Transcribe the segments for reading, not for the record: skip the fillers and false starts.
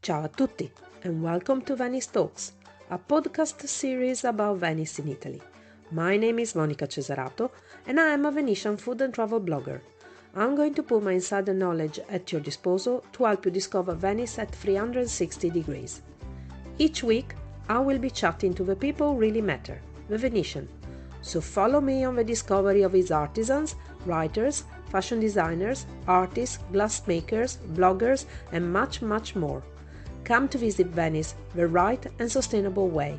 Ciao a tutti and welcome to Venice Talks, a podcast series about Venice in Italy. My name is Monica Cesarato and I am a Venetian food and travel blogger. I'm going to put my insider knowledge at your disposal to help you discover Venice at 360 degrees. Each week, I will be chatting to the people who really matter, the Venetian. So follow me on the discovery of its artisans, writers, fashion designers, artists, glassmakers, bloggers, and much, much more. Come to visit Venice the right and sustainable way.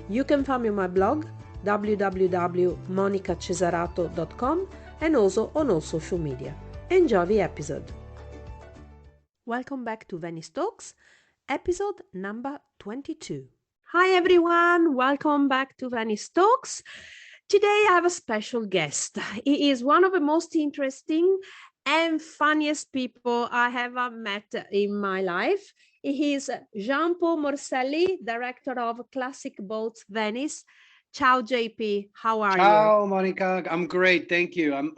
You can find me on my blog www.monicacesarato.com and also on all social media. Enjoy the episode. Welcome back to Venice Talks, episode number 22. Hi everyone, welcome back to Venice Talks. Today I have a special guest. He is one of the most interesting and funniest people I have met in my life. He is Jean-Paul Morselli, director of Classic Boats Venice. Ciao, JP. How are you? Ciao, Monica. I'm great. Thank you. I'm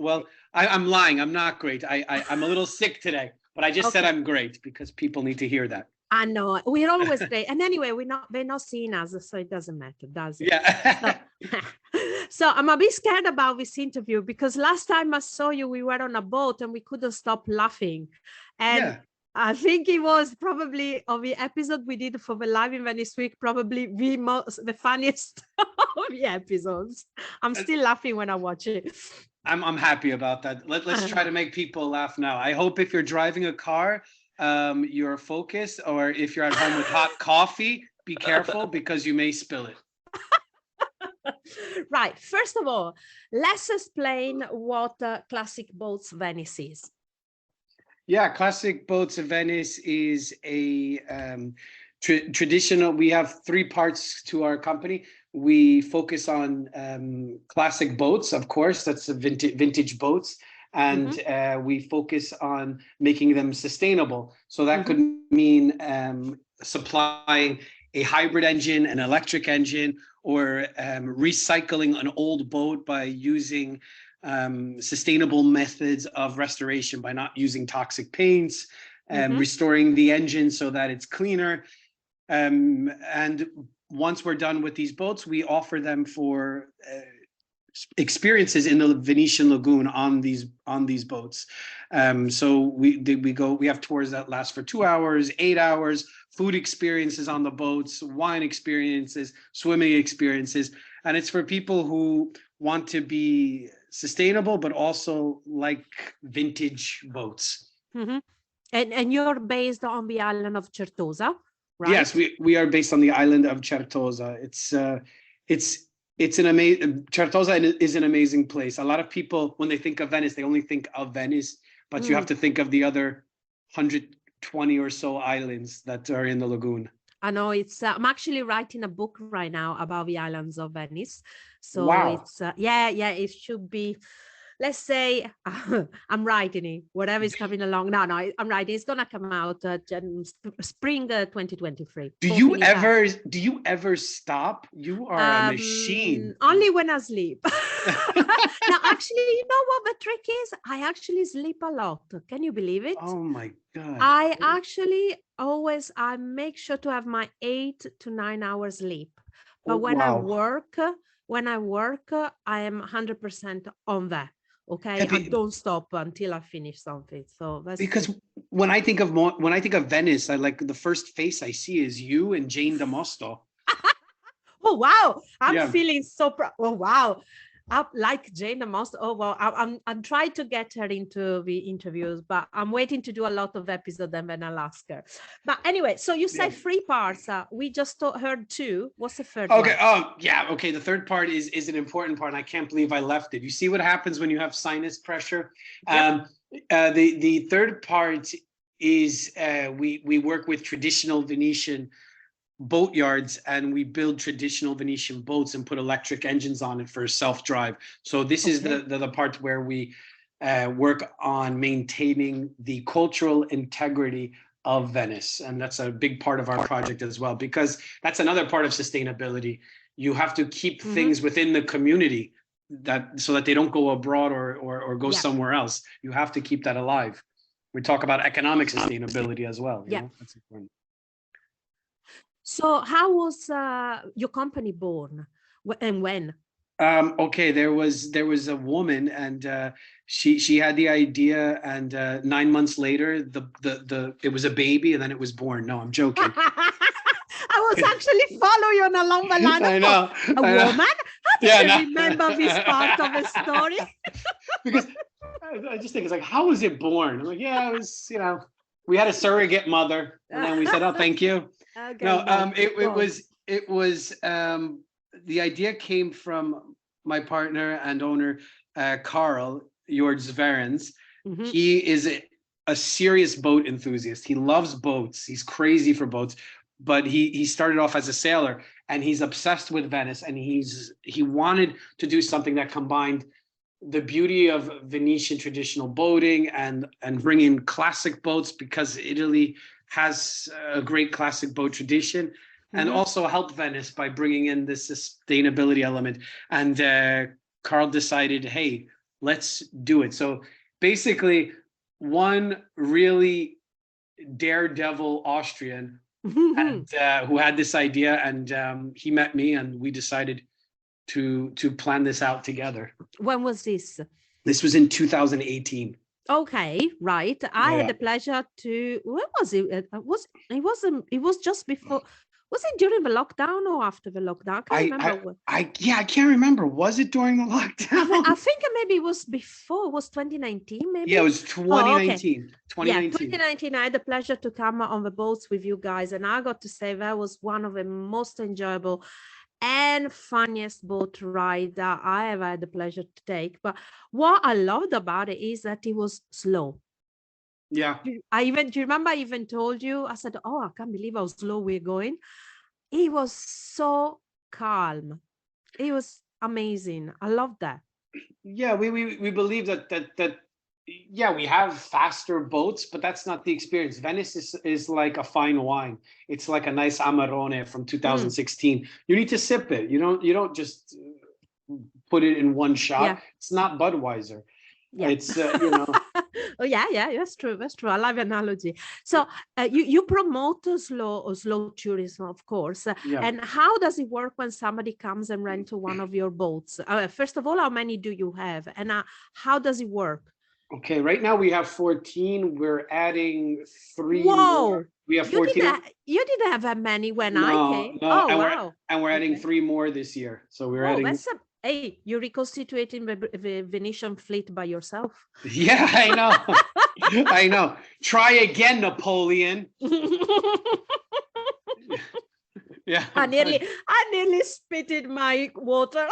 lying. I'm not great. I'm a little sick today, but I just said I'm great because people need to hear that. I know. We're always great. And anyway, they're not seeing us, so it doesn't matter, does it? Yeah. So I'm a bit scared about this interview because last time I saw you, we were on a boat and we couldn't stop laughing. And yeah. I think it was probably of the episode we did for the Live in Venice week, probably the funniest of the episodes. I'm still laughing when I watch it. I'm happy about that. Let's try to make people laugh now. I hope if you're driving a car, you're focused, or if you're at home with hot coffee, be careful because you may spill it. Right. First of all, let's explain what Classic Boats Venice is. Yeah, Classic Boats Venice is a traditional. We have three parts to our company. We focus on classic boats, of course, that's vintage boats. And we focus on making them sustainable. So that could mean supplying a hybrid engine, an electric engine, or recycling an old boat by using sustainable methods of restoration by not using toxic paints, restoring the engine so that it's cleaner. And once we're done with these boats, we offer them for experiences in the Venetian lagoon on these boats. So we have tours that last for 2 hours, 8 hours, food experiences on the boats, wine experiences, swimming experiences, and it's for people who want to be sustainable but also like vintage boats. And you're based on the island of Certosa, right? Yes, we are based on the island of Certosa. It's an amazing. Certosa is an amazing place. A lot of people, when they think of Venice, they only think of Venice, but you have to think of the other 120 or so islands that are in the lagoon. I know it's. I'm actually writing a book right now about the islands of Venice. So wow. It's it should be. Let's say I'm writing it, whatever is coming along. No, I'm writing. It's gonna come out spring 2023. Do you ever stop? You are a machine. Only when I sleep. Now, actually, you know what the trick is? I actually sleep a lot. Can you believe it? Oh my God. I actually I make sure to have my 8 to 9 hours sleep. But when I work, I am 100% on that. Okay, I don't stop until I finish something. So that's because when I think of Venice, I like the first face I see is you and Jane Damosto. Oh wow, I'm feeling so proud. Oh wow, I like Jane Damosto. Oh wow, I'm trying to get her into the interviews, but I'm waiting to do a lot of episodes and then I'll ask her. But anyway, so you said 3 parts. We just heard 2. What's the third one? Okay. The third part is an important part, and I can't believe I left it. You see what happens when you have sinus pressure? Yep. The third part is we work with traditional Venetian boat yards, and we build traditional Venetian boats and put electric engines on it for self-drive. So this is the part where we work on maintaining the cultural integrity of Venice, and that's a big part of our project as well, because that's another part of sustainability. You have to keep things within the community so that they don't go abroad or go somewhere else. You have to keep that alive. We talk about economic sustainability as well. You know? That's important. So how was your company born and when? Okay, there was a woman, and she had the idea, and 9 months later, the it was a baby, and then it was born. No, I'm joking. I was actually following along the line. I Oh, know, a I know. woman? How did Yeah, you no. remember this part of the story? Because I just think it's like, how was it born? I'm like, yeah, it was, we had a surrogate mother, and then we said, oh, thank you. Okay, No, no. it Go on. was the idea came from my partner and owner, Carl George Zverens. Mhm. He is a serious boat enthusiast. He loves boats. He's crazy for boats, but he started off as a sailor, and he's obsessed with Venice, and he wanted to do something that combined the beauty of Venetian traditional boating and bring in classic boats, because Italy has a great classic boat tradition, and Mhm. also help Venice by bringing in this sustainability element. And Carl decided, hey, let's do it. So basically, one really daredevil Austrian, Mhm. and who had this idea, and he met me, and we decided to plan this out together. When was this? This was in 2018. Okay, right. I Yeah, had yeah. the pleasure to. When was it? Was it wasn't? It was just before. Was it during the lockdown or after the lockdown? I can't I, remember. I, yeah, I can't remember. Was it during the I lockdown? think maybe it was before. It was 2019, Yeah, maybe. it was Oh, okay. 2019. Yeah, 2019. 2019. I had the pleasure to come on the boats with you guys, and I got to say that was one of the most enjoyable and funniest boat ride that I ever had the pleasure to take. But what I loved about it is that it was slow. Yeah. Do you remember I even told you? I said, "Oh, I can't believe how slow we're going." It was so calm. It was amazing. I love that. Yeah, we believe that yeah, we have faster boats, but that's not the experience. Venice is like a fine wine. It's like a nice Amarone from Mm, 2016. You need to sip it. You don't just put it in one yeah. shot. It's not Budweiser. Yeah. It's Oh yeah, yeah, that's true. That's true. I love analogy. So you promote slow tourism, of course. yeah. And how does it work when somebody comes and rent one of your boats? First of all, how many do you have, and how does it work? Okay, right now we have 14. We're adding three more. Whoa, We have 14. you didn't have that many when I No, came. no, Oh and we're wow. and we're adding Okay. three more this year. So we're Oh, adding. that's a hey, you're reconstituting the Venetian fleet by yourself. Yeah, I know. I know. Try again, Napoleon. Yeah, but I nearly spit in my water.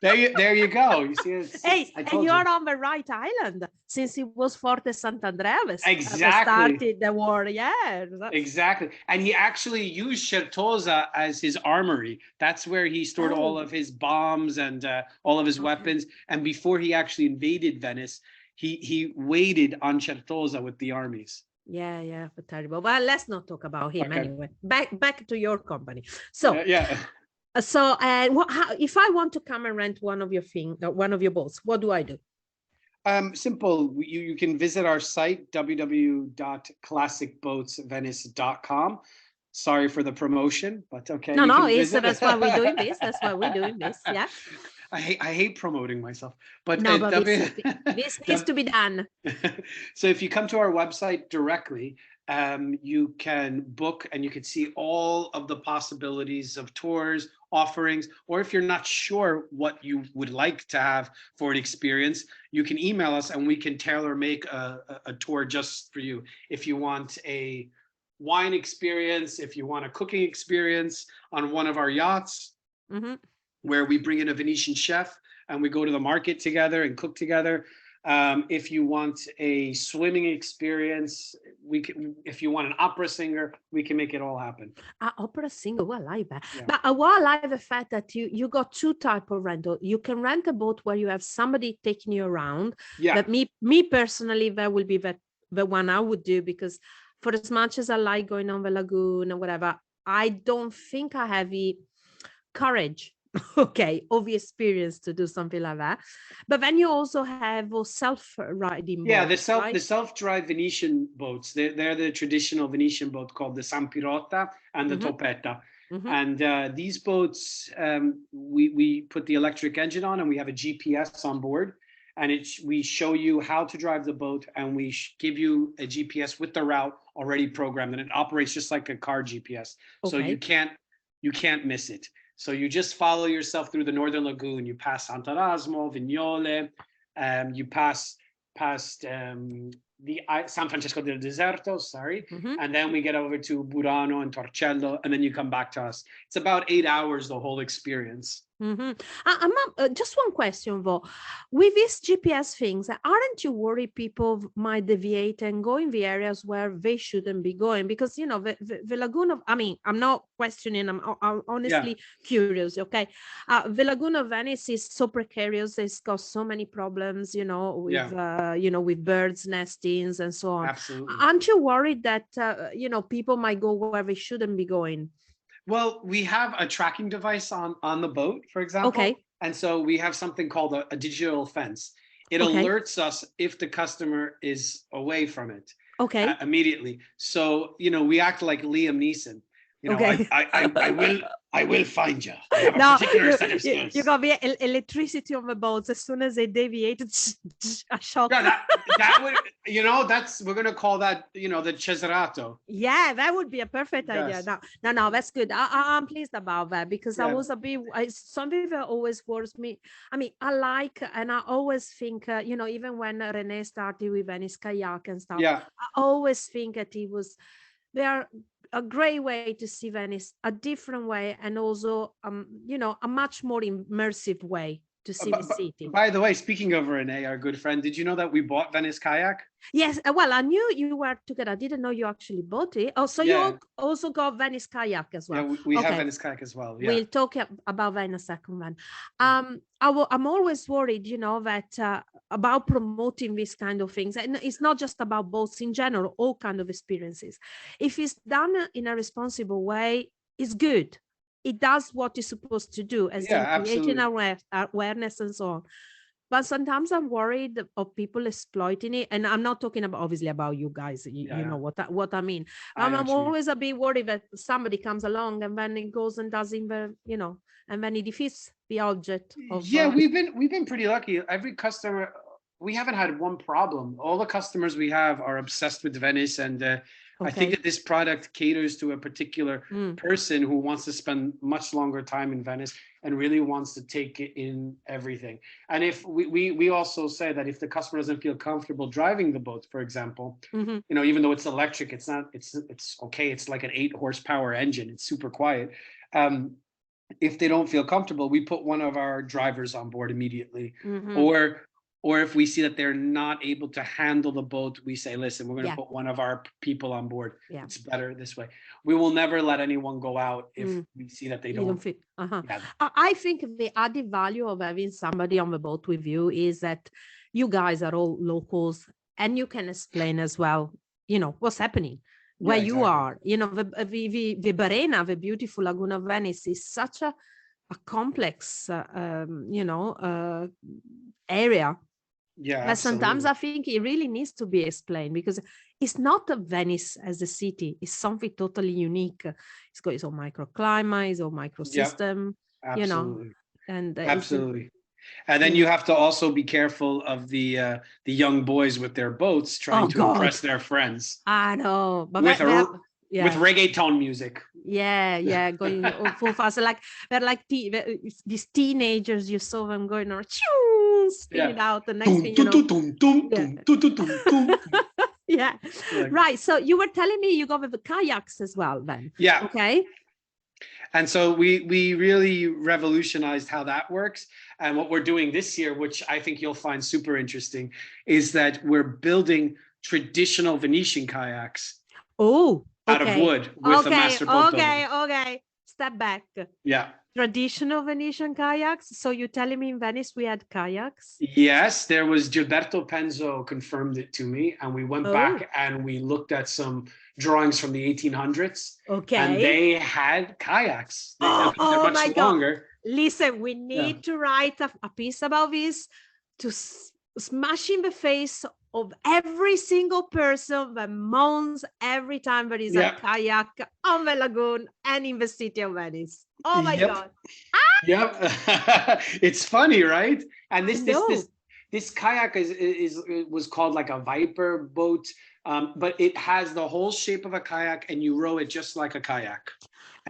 there you go. You see, Hey, I and told you. you're on the right island since it was Forte Sant'Andrea that Exactly. started the war. Yeah. Exactly. And he actually used Certosa as his armory. That's where he stored all Oh, of his bombs and all of his okay. weapons. And before he actually invaded Venice, he waited on Certosa with the armies. Yeah, yeah, but terrible. Well, let's not talk about him Okay. anyway. Back to your company. So, Yeah. if I want to come and rent one of your boats, what do I do? Simple. You can visit our site, www.classicboatsvenice.com. Sorry for the promotion, but okay, No, you no, can visit. that's why we're doing this. That's why we're doing this. Yeah. I hate promoting myself, but No, but this needs to be done. so if you come to our website directly, you can book and you can see all of the possibilities of tours, offerings, or if you're not sure what you would like to have for an experience, you can email us and we can tailor make a tour just for you. If you want a wine experience, if you want a cooking experience on one of our yachts, Mhm. where we bring in a Venetian chef and we go to the market together and cook together. If you want a swimming experience, we can. If you want an opera singer, we can make it all happen. Opera singer, well, I like that. Yeah. But what I like the fact that you got two type of rental. You can rent a boat where you have somebody taking you around. Yeah. But me personally, that will be the one I would do, because for as much as I like going on the lagoon or whatever, I don't think I have the courage Okay, of experience to do something like that. But then you also have self-riding Yeah, boats, right? the self-drive Venetian boats. They're the traditional Venetian boat called the Sampirota and the Mm-hmm, Topetta. mm-hmm. And these boats, we put the electric engine on, and we have a GPS on board, and we show you how to drive the boat, and we give you a GPS with the route already programmed, and it operates just like a car GPS. So Okay. you can't miss it. So you just follow yourself through the Northern Lagoon. You pass Sant'Erasmo, Vignole, you pass past the San Francesco del Deserto, sorry, Mm-hmm. and then we get over to Burano and Torcello, and then you come back to us. It's about 8 hours, the whole experience. Mm-hmm. Just one question though. With these GPS things, aren't you worried people might deviate and go in the areas where they shouldn't be going? Because the Lagoon of, I mean, I'm not questioning, I'm Yeah, honestly curious. Okay, the Lagoon of Venice is so precarious. It's got so many problems, yeah, with birds nestings and so on. absolutely. Aren't you worried that people might go where they shouldn't be going? Well, we have a tracking device on the boat, for example, Okay, and so we have something called a digital fence. It okay, alerts us if the customer is away from it okay. immediately. So we act like Liam Neeson. Okay. I will find you. I have a No, particular you, set of you skills. got the electricity on the boats. As soon as they deviate, a shock. Yeah, that would that's we're gonna call that the Cesarato. Yeah, that would be a perfect idea. Yes. No, no, no, that's good. I'm pleased about that because I Yeah. was a bit, something that always worries me. I mean, I like, and I always think, even when Renee started with Venice kayak and stuff, Yeah. I always think that they are a great way to see Venice, a different way, and also, a much more immersive way to see the city. By the way, speaking of Renee, our good friend, did you know that we bought Venice Kayak? Yes, well, I knew you were together. I didn't know you actually bought it. Oh, so Yeah. also got Venice kayak as Yeah, well. we have Okay, Venice Kayak as well. Yeah. we'll talk about that in a second then. I'm always worried, that about promoting these kind of things, and it's not just about boats in general, all kind of experiences. If it's done in a responsible way, it's good. It does what it's supposed to do, as Yeah, in creating absolutely. awareness and so on. But sometimes I'm worried of people exploiting it, and I'm not talking about obviously about you guys. You know Yeah, what I mean. I know I'm what you mean. always a bit worried that somebody comes along and then it goes and does in the and then it defeats the object of. Yeah, we've been pretty lucky. Every customer, we haven't had one problem. All the customers we have are obsessed with Venice, and I think Okay. that this product caters to a particular Mm, person who wants to spend much longer time in Venice and really wants to take it in everything. And if we also say that if the customer doesn't feel comfortable driving the boat, for example, mhm. even though it's electric, it's okay. It's like an 8 horsepower engine. It's super quiet. Um, if they don't feel comfortable, we put one of our drivers on board immediately. Mhm. Or if we see that they're not able to handle the boat, we say, listen, we're going to Yeah. put one of our people on board. Yeah. It's better this way. We will never let anyone go out if Mm. we see that they You don't don't. fit. Uh-huh. Yeah, I think the added value of having somebody on the boat with you is that you guys are all locals and you can explain as well, what's happening where yeah, you exactly. are. The Barena, the beautiful Laguna of Venice, is such a complex, area. Yeah, But sometimes absolutely. I think it really needs to be explained because it's not a Venice as a city. It's something totally unique. It's got its own microclimate, its own Yep, microsystem, you know, absolutely. and it's a, Absolutely. And then you know. you have to also be careful of the young boys with their boats trying Oh to God, impress their friends I know, but with a with yeah. reggaeton music. Yeah, going full fast. Like they're like these teenagers. You saw them going or Yeah. spinning out. The next Tum, thing you tum, know, tum, tum, tum, yeah. tum, tum, tum, tum, tum. Yeah, Like, right. So you were telling me you go with the kayaks as well, then. yeah. Okay. And so we really revolutionized how that works. And what we're doing this year, which I think you'll find super interesting, is that we're building traditional Venetian kayaks Oh, out of okay. wood with a master boat builder. Okay. Step back. Yeah. Traditional Venetian kayaks. So you're telling me in Venice we had kayaks? Yes, there was Gilberto Penzo confirmed it to me, and we went Oh, back and we looked at some drawings from the 1800s, and okay. they had kayaks. They're Oh much my God. longer. Listen, we need to write a piece about this to smash in the face of every single person that moans every time there is a kayak on the lagoon and in the city of Venice. Oh my God. Yep. It's funny, right? And this kayak was called like a Viper boat, but it has the whole shape of a kayak, and you row it just like a kayak.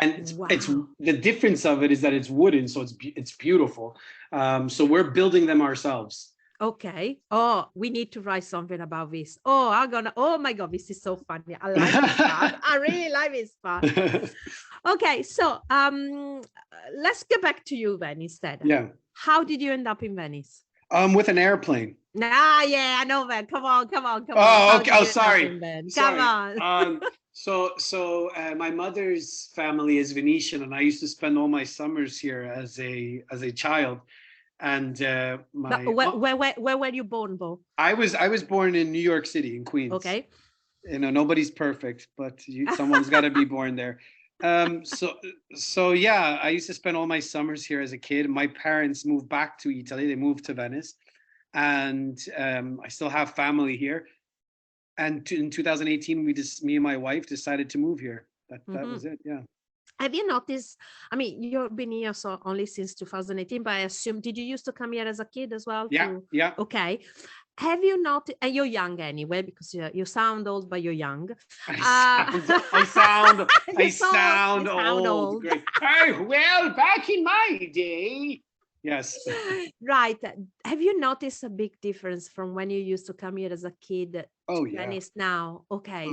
And it's the difference of it is that it's wooden, so it's beautiful. So we're building them ourselves. Okay. Oh, we need to write something about this. Oh my God, this is so funny. I like this part. I really like this part. Okay, so let's get back to you then instead. Yeah. How did you end up in Venice? With an airplane. Yeah, I know that. Come on. Oh, okay. Oh, sorry. Come on. So my mother's family is Venetian, and I used to spend all my summers here as a child. And where were you born, Bo? I was born in New York City, in Queens. Okay. You know, nobody's perfect, but someone's got to be born there. So yeah, I used to spend all my summers here as a kid. My parents moved back to Italy. They moved to Venice, and I still have family here. And in 2018, me and my wife decided to move here. That was it. Yeah. Have you noticed? I mean, you've been here so only since 2018, but I assume, did you used to come here as a kid as well? Yeah. Okay. Have you noticed? And you're young anyway, because you sound old, but you're young. I sound old. Great. Oh, well, back in my day. Yes. Right. Have you noticed a big difference from when you used to come here as a kid to Venice now? Okay.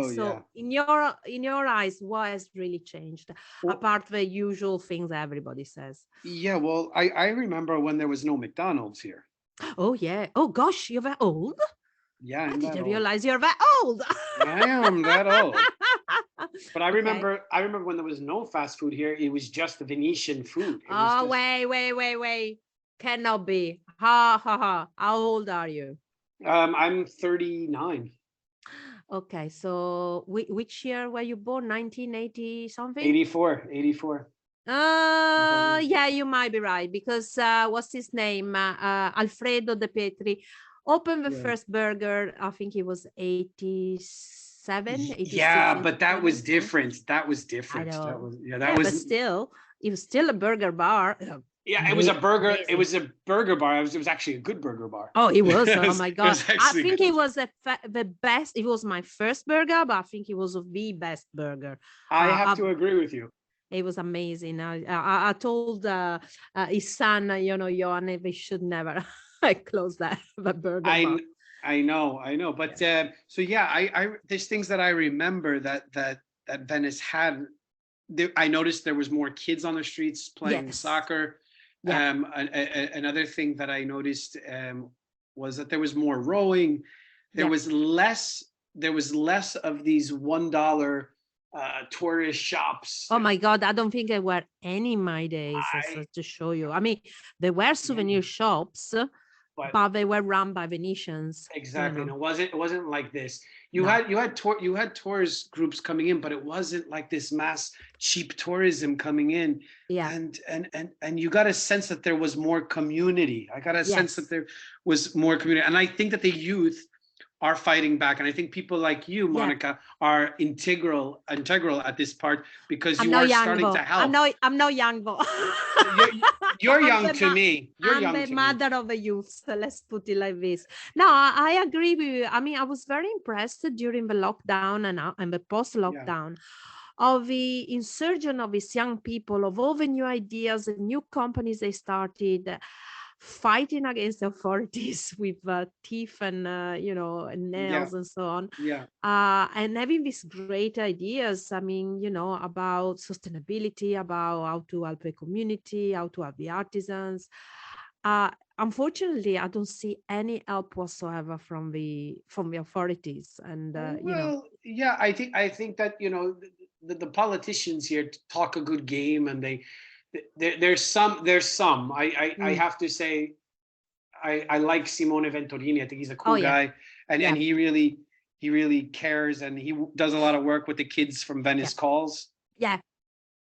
In your eyes, what has really changed apart the usual things everybody says? Yeah, well, I remember when there was no McDonald's here. Oh yeah. Oh gosh, you're that old? Yeah. I didn't realize you're that old. I am that old. But I remember when there was no fast food here, it was just the Venetian food. Wait. Cannot be. Ha. How old are you? I'm 39. Okay, so which year were you born? 1980 something? 84. Yeah, you might be right, because what's his name? Alfredo De Petri opened the first burger. I think it was 87, 86. Yeah, but that was different. I know. But still, it was still a burger bar. Yeah, it was a burger. Amazing. It was a burger bar. It was actually a good burger bar. Oh, it was. Oh my God. I think it was the best. It was my first burger, but I think it was the best burger. I have to agree with you. It was amazing. I told his son, Johanne, we should never close that burger bar. I know. But so yeah, there's things that I remember that Venice had. I noticed there was more kids on the streets playing soccer. Yeah. Another thing that I noticed was that there was more rowing. There was less of these $1 tourist shops. Oh my God, I don't think there were any in my days, to show you. I mean, there were souvenir shops, but they were run by Venetians. Exactly. And it wasn't like this. You had tourist groups coming in, but it wasn't like this mass cheap tourism coming in. Yeah. And you got a sense that there was more community. I got a sense that there was more community. And I think that the youth are fighting back. And I think people like you, Monica, are integral at this part, because you are starting to help. I'm no young, but you're young to me. I'm the mother of the youth. So let's put it like this. No, I agree with you. I mean, I was very impressed during the lockdown and the post-lockdown of the insurgence of these young people, of all the new ideas and new companies they started, fighting against the authorities with teeth and nails and so on, and having these great ideas. I mean, about sustainability, about how to help the community, how to help the artisans. Unfortunately, I don't see any help whatsoever from the authorities. And I think that the politicians here talk a good game, and there's some. I have to say, I like Simone Venturini. I think he's a cool guy, and he really cares, and he does a lot of work with the kids from Venice Calls. Yeah.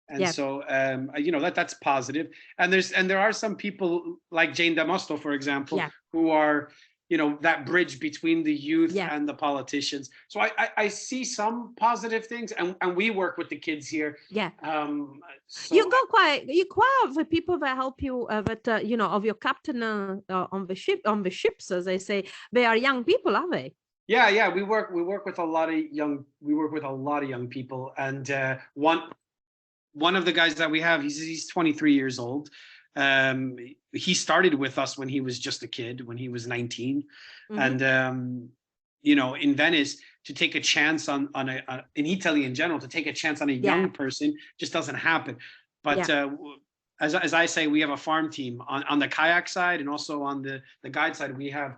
And so, that's positive. And there are some people like Jane Damosto, for example, who are, that bridge between the youth and the politicians. So I see some positive things, and we work with the kids here. So you quite have the people that help you, of your captain on the ships, as they say, they are young people, are they? Yeah. We work with a lot of young people, and one of the guys that we have, he's 23 years old. He started with us when he was just a kid, when he was 19. And in Venice, to take a chance on in Italy in general, to take a chance on a young person just doesn't happen. But as I say, we have a farm team on the kayak side, and also on the guide side. We have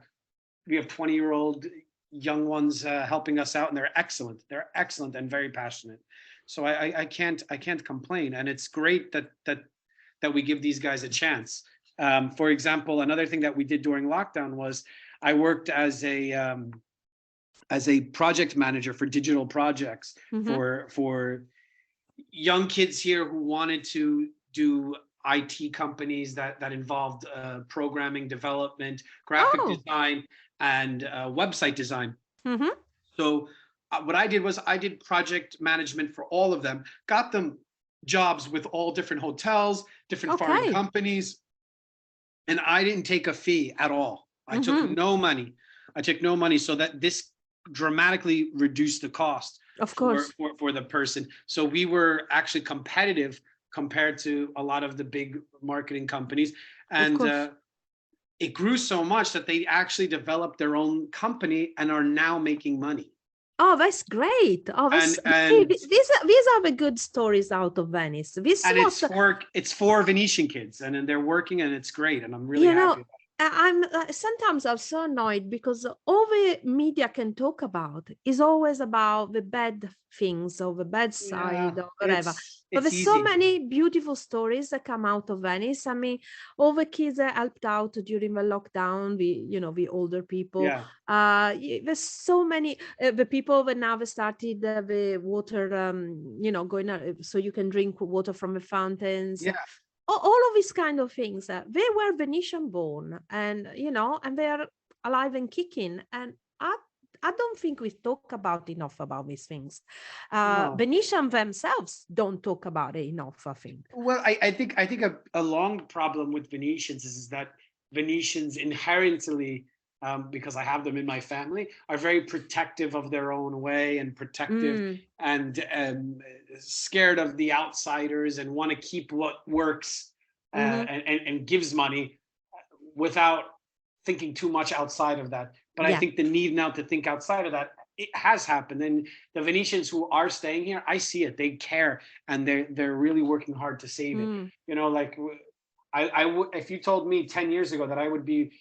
20-year-old young ones helping us out, and they're excellent and very passionate. So I can't complain, and it's great that we give these guys a chance. For example, another thing that we did during lockdown was I worked as a project manager for digital projects for young kids here who wanted to do IT companies that involved programming, development, graphic design, and website design. So what I did was I did project management for all of them, got them jobs with all different hotels, different foreign companies, and I didn't take a fee at all. I took no money. So that this dramatically reduced the cost for the person. So we were actually competitive compared to a lot of the big marketing companies, and it grew so much that they actually developed their own company and are now making money. Oh, that's great. Oh, these are the good stories out of Venice. It's for Venetian kids, and they're working, and it's great, and I'm really happy about it. Sometimes I'm so annoyed because all the media can talk about is always about the bad things or the bad side or whatever. But there's so many beautiful stories that come out of Venice. I mean, all the kids that helped out during the lockdown, the older people. There's so many, the people that now started the water, going out, so you can drink water from the fountains. All of these kind of things, they were Venetian born, and and they are alive and kicking, and I don't think we talk about enough about these things. Venetian themselves don't talk about it enough, I think. Well, I think a long problem with Venetians is that Venetians inherently, because I have them in my family, are very protective of their own way, and protective and scared of the outsiders, and want to keep what works and gives money without thinking too much outside of that. But I think the need now to think outside of that, it has happened. And the Venetians who are staying here, I see it. They care, and they're really working hard to save it. Like if you told me 10 years ago that I would be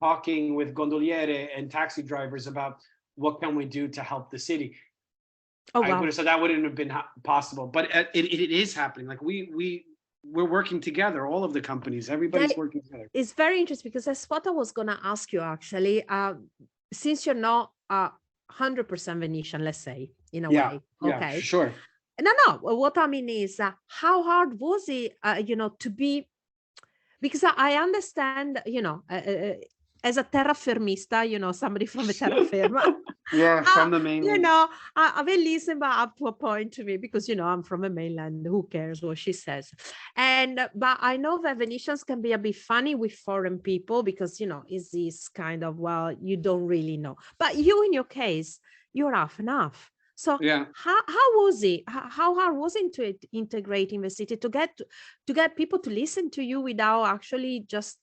talking with gondoliere and taxi drivers about what can we do to help the city, I would have said that wouldn't have been possible. But it is happening. Like we're working together, all of the companies, everybody's working together. It's very interesting, because that's what I was going to ask you, actually. Since you're not 100% Venetian, let's say, in a way. Okay. Sure. No, what I mean is, how hard was it, to be, because I understand, as a terrafermista, somebody from the terraferma. From the mainland. I will listen, but up to a point to me, because, I'm from the mainland. Who cares what she says? But I know that Venetians can be a bit funny with foreign people, because, it's this kind of, well, you don't really know. But you, in your case, you're half and half. So how was it? How hard was it to integrate in the city, to get people to listen to you without actually just,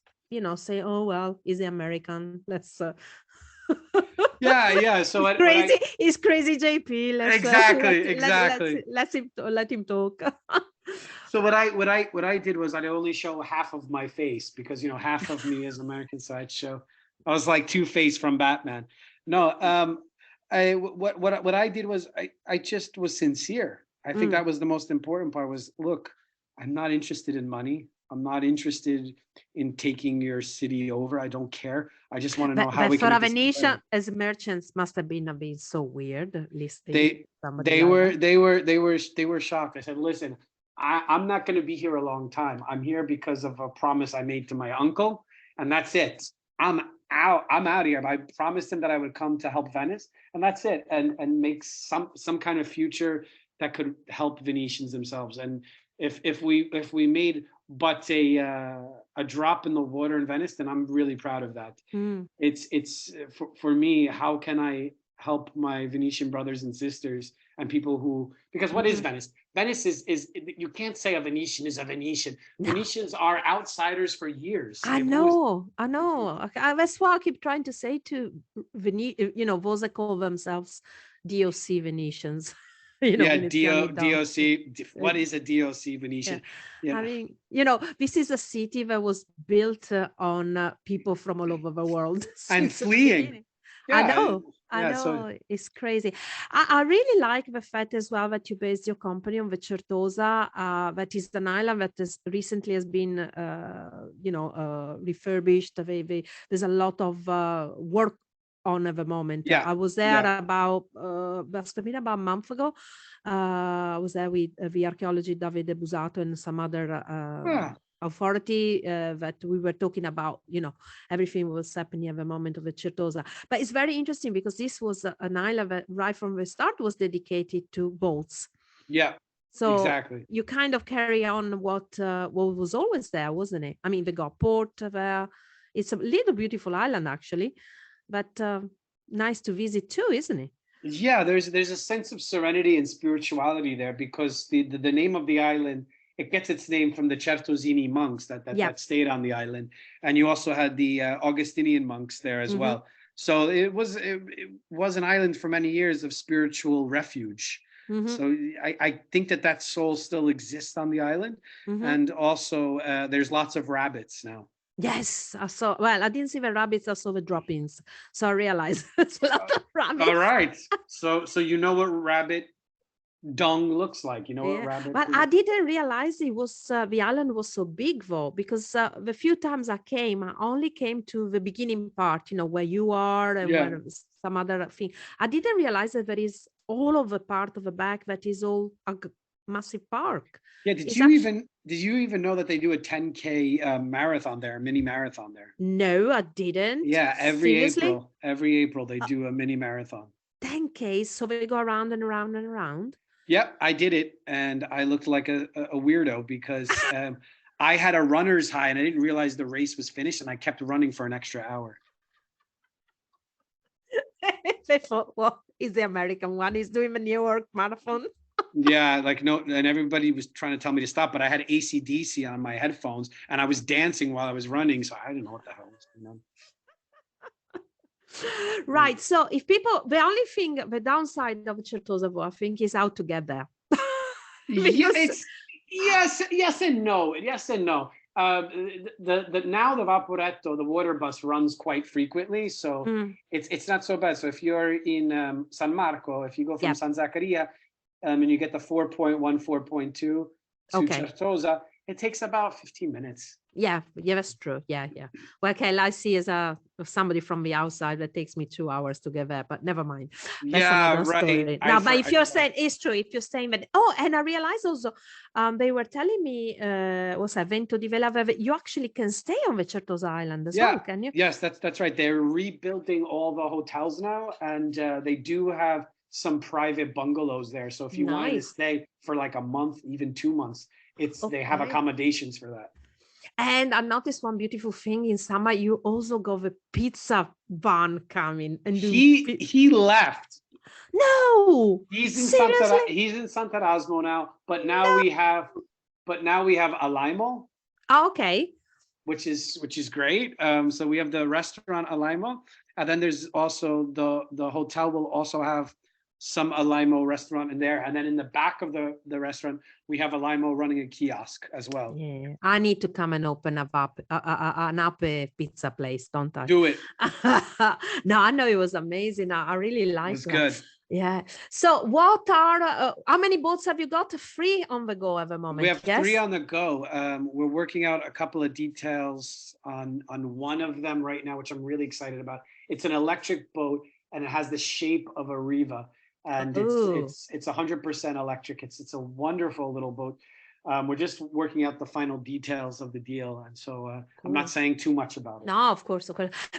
say, oh, well, he's the American. Let's So it's crazy, JP. Let him talk. So what I did was I only show half of my face, because half of me is American, so I'd show. I was like Two-Face from Batman. No, what I did was I just was sincere. I think that was the most important part. Was, look, I'm not interested in money. I'm not interested in taking your city over. I don't care. I just want to know how we can. For a Venetian, as merchants, must have been a bit so weird. At least they were shocked. I said, listen, I'm not going to be here a long time. I'm here because of a promise I made to my uncle, and that's it. I'm out. I'm out here. I promised him that I would come to help Venice, and that's it. And make some kind of future that could help Venetians themselves. And if we made but a drop in the water in Venice, then I'm really proud of that. Mm. It's for me, how can I help my Venetian brothers and sisters and people who, because what is Mhm. Venice? Venice is you can't say a Venetian is a Venetian. No, Venetians are outsiders for years. I They've always know, I know. That's what I keep trying to say to those that call themselves DOC Venetians, yeah, Veneziani dogs. DOC. What is a DOC Yeah. Venetian? I Yeah, mean, this is a city that was built on people from all over the world and since the fleeing. beginning. I Yeah, know, I yeah. So know, it's crazy. I really like the fact as well that you based your company on the Certosa, that is an island that recently has been, refurbished. There's a lot of work on at the moment. yeah, I was there yeah. must have been about a month ago. I was there with the archaeologist Davide Busato and some other Ah, authority that we were talking about, everything was happening at the moment of the Certosa. But it's very interesting because this was an island that right from the start was dedicated to boats. yeah, So exactly. you kind of carry on what was always there, wasn't it? I mean, they got port there. It's a little beautiful island actually, but nice to visit too, isn't it? Yeah, there's a sense of serenity and spirituality there because the name of the island, it gets its name from the Certosini monks Yeah. that stayed on the island, and you also had the Augustinian monks there as Mm-hmm. well. So it was an island for many years of spiritual refuge. Mm-hmm. So I think that soul still exists on the island, Mm-hmm. and also there's lots of rabbits now. Yes, I saw. Well, I didn't see the rabbits. I saw the droppings, so I realized it's a lot Uh, of all rabbits. right, so you know what rabbit dung looks like. You know what Yeah, rabbit but I didn't realize it was the island was so big though, because the few times I came, I only came to the beginning part, where you are and Yeah. where some other thing. I didn't realize that there is all of the part of the back that is all a massive park. Yeah, It's actually did you even know that they do a 10K marathon there, a mini marathon there? no, I didn't. Yeah, Seriously, every April they uh, do a mini marathon. 10K, so they go around and around and around. Yep, I did it, and I looked like a weirdo because I had a runner's high and I didn't realize the race was finished, and I kept running for an extra hour. They thought, well, he's the American one. He's doing the New York Marathon. Yeah, like no, and everybody was trying to tell me to stop, but I had AC/DC on my headphones, and I was dancing while I was running, so I didn't know what the hell was going on. Right. So if people, the only thing, the downside of Certosa, I think, is how to get there. Yeah, Because it's yes and no. Yes and no. The now the Vaporetto, the water bus runs quite frequently, so mm, it's not so bad. So if you're in San Marco, if you go from yeah, San Zaccaria, and you get the 4.1, 4.2 to okay. Certosa, it takes about 15 minutes. Yeah, that's true. Yeah, yeah. Well, okay, I see as somebody from the outside that takes me 2 hours to get there, but never mind. That's Yeah, another right. story. Now, but if you're saying it's true, if you're saying that, oh, and I realized also, they were telling me, was Vento di Vela Veve, you actually can stay on the Certosa Island as well, Yeah, can you? yes, that's right. They're rebuilding all the hotels now, and they do have some private bungalows there. So if you wanted to Nice. stay for like a month, even 2 months, they have Okay. accommodations for that. And I noticed one beautiful thing in summer, you also got the pizza van coming and doing He left. No, seriously? He's in Sant'Erasmo now, but now No. we have Alaimo, Oh, okay. which is great. So we have the restaurant Alaimo, and then there's also the hotel will also have some Alaimo restaurant in there, and then in the back of the restaurant we have Alaimo running a kiosk as well. Yeah, I need to come and open an up pizza place, don't I? Do it. No, I know it was amazing. I really It like was that. good. Yeah. So, what are how many boats have you got? Free on the go at the We moment? have Yes. 3 on the go. We're working out a couple of details on one of them right now, which I'm really excited about. It's an electric boat, and it has the shape of a Riva, and Oh, it's 100% electric. It's a wonderful little boat. we're just working out the final details of the deal, and so Cool. I'm not saying too much about it. No, of course.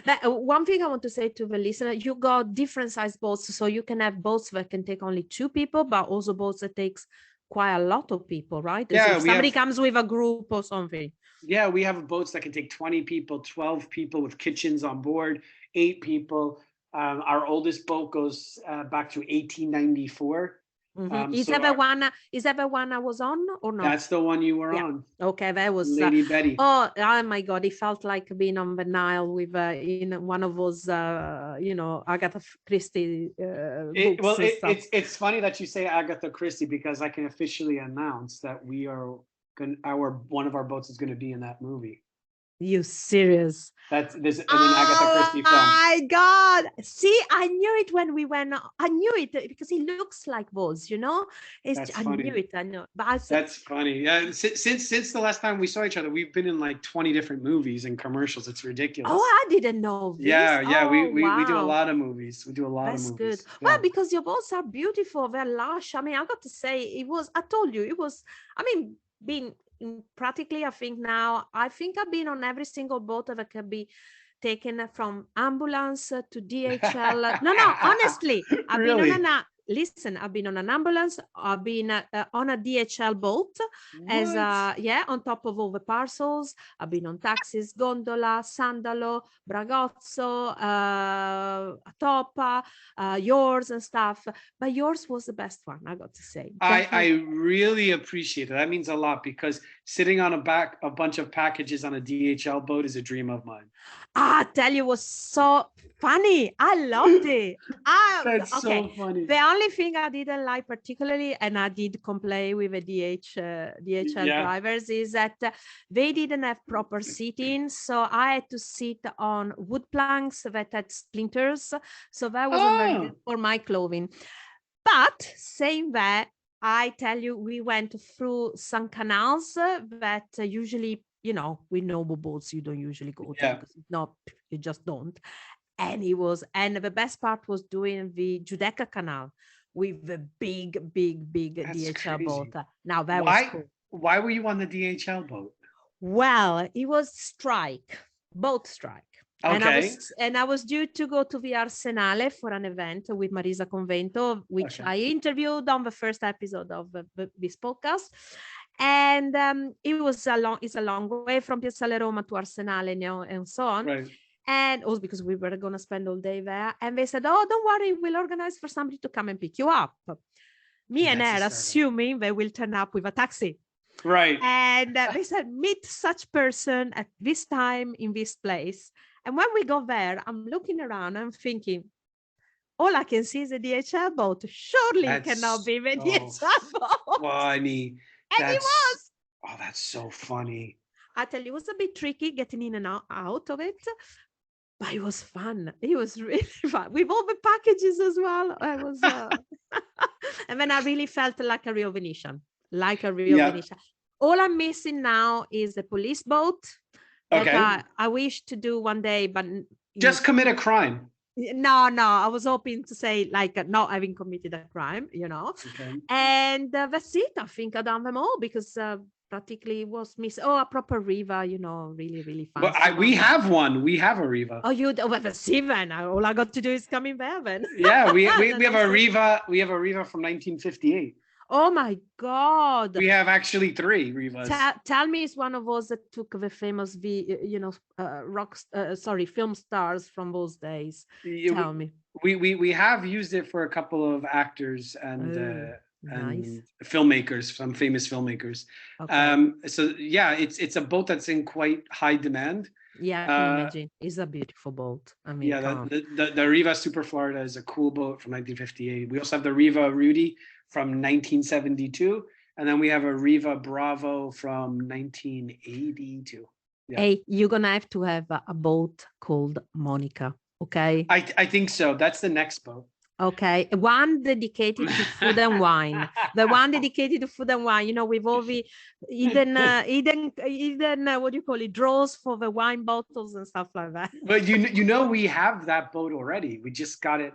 But one thing I want to say to the listener, you got different size boats, so you can have boats that can take only 2 people, but also boats that takes quite a lot of people, right? As Yeah, if somebody comes with a group or something. Yeah, we have boats that can take 20 people, 12 people with kitchens on board, 8 people. Our oldest boat goes back to 1894. Is that the one? Is that the one I was on or not? That's the one you were on. Okay, that was Lady Betty. Oh my God! It felt like being on the Nile with in one of those, Agatha Christie books. It's funny that you say Agatha Christie, because I can officially announce that we are one of our boats is going to be in that movie. You serious? There's an Agatha Christie film. Oh my God! See, I knew it when we went. I knew it because he looks like those, That's funny. I knew it. I know, but that's funny. Yeah, since the last time we saw each other, we've been in like 20 different movies and commercials. It's ridiculous. Oh, I didn't know this. Yeah. We Wow. do a lot of movies. We do a lot of movies. That's good. Yeah. Well, because your boats are beautiful, they're lush. I mean, I got to say, I told you, being practically, I think I've been on every single boat that can be taken from ambulance to DHL. No, honestly, I've Really? been I've been on an ambulance. I've been on a DHL boat on top of all the parcels. I've been on taxis, gondola, sandalo, bragozzo, topa, yours and stuff. But yours was the best one, I got to say. I really appreciate it. That means a lot, because sitting on a bunch of packages on a DHL boat is a dream of mine. I tell you, it was so funny. I loved it. That's so funny. The only thing I didn't like particularly, and I did complain with the DHL drivers, is that they didn't have proper seating. So I had to sit on wood planks that had splinters. So that wasn't very good for my clothing. But saying that, I tell you, we went through some canals that usually, with noble boats, you don't usually go to, because you just don't. And the best part was doing the Giudecca Canal with the big That's DHL crazy. boat. Now that was cool. Why were you on the DHL boat? Well, it was boat strike. Okay. And I was due to go to the Arsenale for an event with Marisa Convento, which I interviewed on the first episode of this podcast. And it's a long way from Piazzale Roma to Arsenale, and so on. Right. And also because we were going to spend all day there. And they said, oh, don't worry, we'll organize for somebody to come and pick you up. Me and her assuming they will turn up with a taxi. Right. And they said, meet such person at this time in this place. And when we got there, I'm looking around, I'm thinking, all I can see is a DHL boat. Surely it cannot be a DHL boat. Funny. And it was. Oh, that's so funny. I tell you, it was a bit tricky getting in and out of it, but it was fun. It was really fun with all the packages as well. I was, and then I really felt like a real Venetian, Venetian. All I'm missing now is the police boat. That I wish to do one day, but just commit a crime. No, I was hoping to say not having committed a crime, Okay. And that's it. I think I've done them all, because practically was missing. A proper river, really fun. Well, we have one. We have a river. Oh, you do? Well, see, then all I got to do is come in there then. Yeah, we have a river. We have a river from 1958. Oh my God! We have actually 3 rivers. Tell me, it's one of those that took the famous film stars from those days. Tell me. We have used it for a couple of actors and nice. Filmmakers, some famous filmmakers. Okay. So yeah, it's a boat that's in quite high demand. Yeah, I can imagine. It's a beautiful boat. I mean, the Riva Super Florida is a cool boat from 1958. We also have the Riva Rudy from 1972, and then we have a Riva Bravo from 1982. Yeah. Hey, you're gonna have to have a boat called Monica, okay? I think so. That's the next boat. Okay, one dedicated to food and wine. The one dedicated to food and wine, with all the hidden what do you call it, drawers for the wine bottles and stuff like that. But we have that boat already. We just got it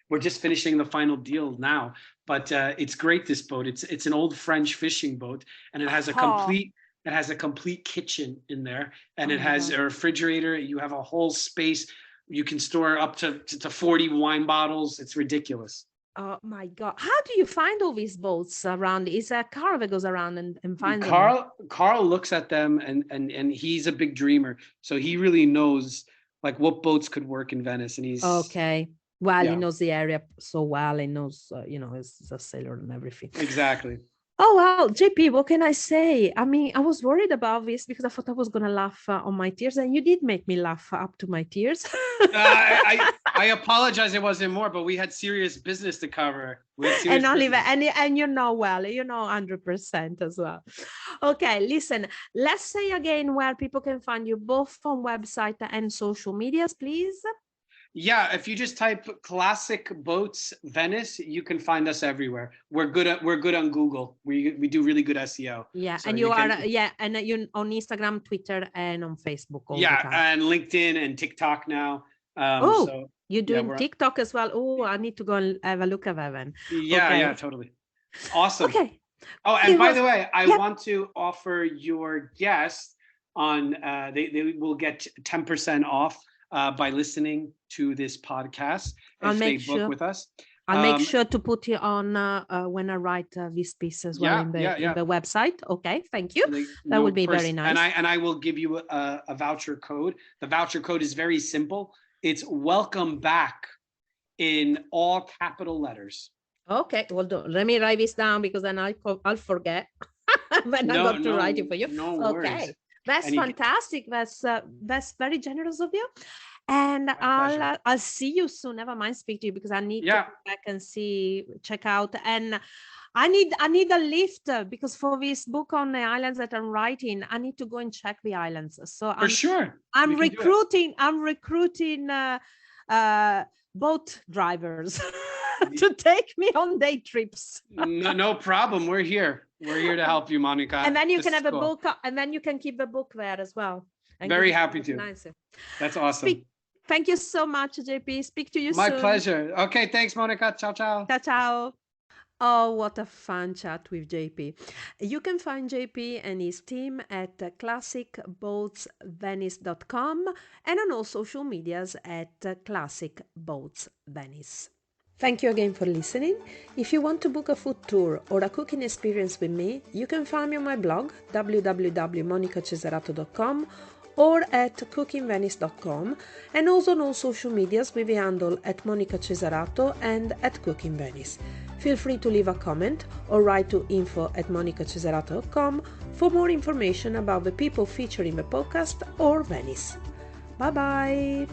we're just finishing the final deal now. But it's great, this boat. It's an old French fishing boat, and it has a complete kitchen in there, and it has a refrigerator. You have a whole space. You can store up to 40 wine bottles. It's ridiculous. Oh my God. How do you find all these boats around? Is a car that goes around and finds them? Carl looks at them, and he's a big dreamer. So he really knows like what boats could work in Venice. And he's okay. Well, he knows the area so well. He knows, he's a sailor and everything. Exactly. Oh, well, JP, what can I say? I mean, I was worried about this because I thought I was going to laugh on my tears, and you did make me laugh up to my tears. I apologize. It wasn't more, but we had serious business to cover. And only that, and you know well, 100% as well. Okay, listen, let's say again where people can find you, both on website and social medias, please. Yeah, if you just type Classic Boats Venice, you can find us everywhere. We're good on Google. We do really good SEO. Yeah, so and you are and you on Instagram, Twitter, and on Facebook. And LinkedIn and TikTok now. You're doing TikTok as well. Oh, I need to go and have a look at that then. Yeah, totally. Awesome. Okay. Oh, and by the way, I want to offer your guests on they will get 10% off by listening to this podcast if they book with us. I'll make sure to put it on when I write this piece as well in the website. Okay, thank you. That would be very nice. And I will give you a voucher code. The voucher code is very simple. It's welcome back in all capital letters. Okay, well, let me write this down because then I'll forget when I got to write it for you. No worries. That's fantastic. That's very generous of you. And I'll see you soon. Never mind, speak to you because I need to go back and check out. And I need a lift because for this book on the islands that I'm writing, I need to go and check the islands. So I'm recruiting boat drivers to take me on day trips. No problem. We're here to help you, Monica. And then you can have a book, and then you can keep the book there as well. Very happy to. That's awesome. Thank you so much, JP. Speak to you soon. My pleasure. Okay, thanks, Monica. Ciao, ciao. Ciao, ciao. Oh, what a fun chat with JP. You can find JP and his team at classicboatsvenice.com and on all social medias at Classic Boats Venice. Thank you again for listening. If you want to book a food tour or a cooking experience with me, you can find me on my blog www.monicacesarato.com or at cookingvenice.com, and also on all social medias with the handle at Monica Cesarato and at Cooking Venice. Feel free to leave a comment or write to info@monicacesarato.com for more information about the people featured in the podcast or Venice. Bye bye!